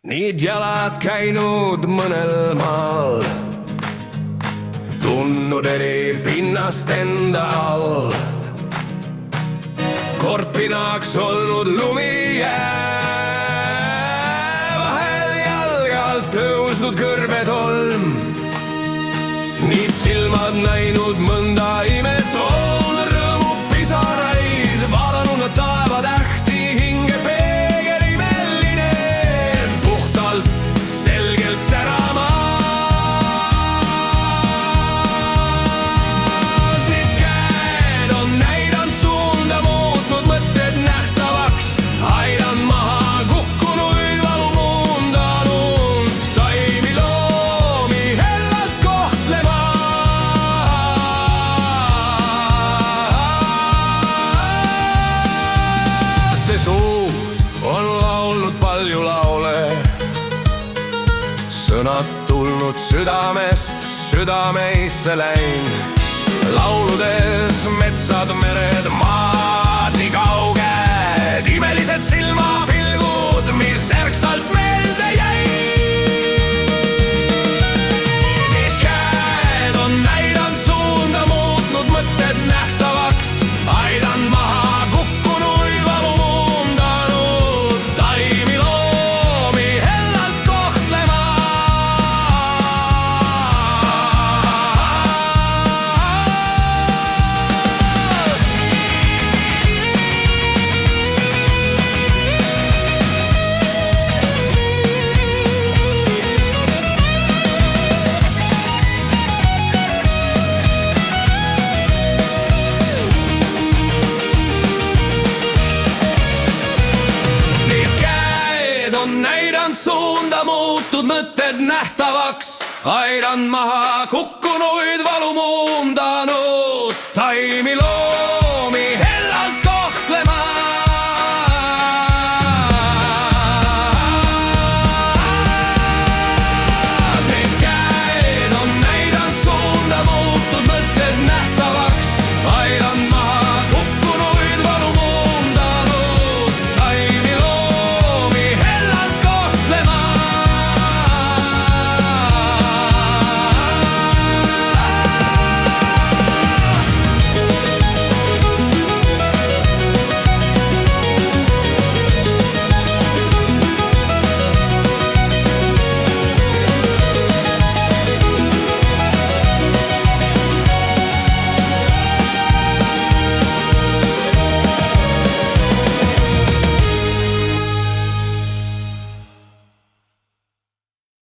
Need jalad käinud mõnel maal, tundnud eri pinnast enda all. Kord pinaks olnud lumijää, vahel jalge alt tõusnud kõrbetolm. Niid silmad näinud mõnda imetoon, rõõmu pisarais vaadanud nad taevatähti, hinge peegelimeline puhtalt selgelt säramas. Need käed on näidanud suunda, muutnud mõtted nähtavaks, aidanud maha kukkunuid valumuundanud, taimi loomi hellalt kohtlema. See suu on laulnud palju laule, sõnad tulnud südamest, südameisse läinud. Lauludes metsad, mered, maad nii kauged, imelised silmapilgud, mis ärksalt meelde jäid. Need käed on näidanud suunda, muutnud mõtted nähtavaks, aidanud maha kukkunuid valumuundanud, taimi loomi hellalt kohtlema. Näidanud suunda, muutud mõtted nähtavaks, aidanud maha kukkunuid valumuundanud, taimi loo.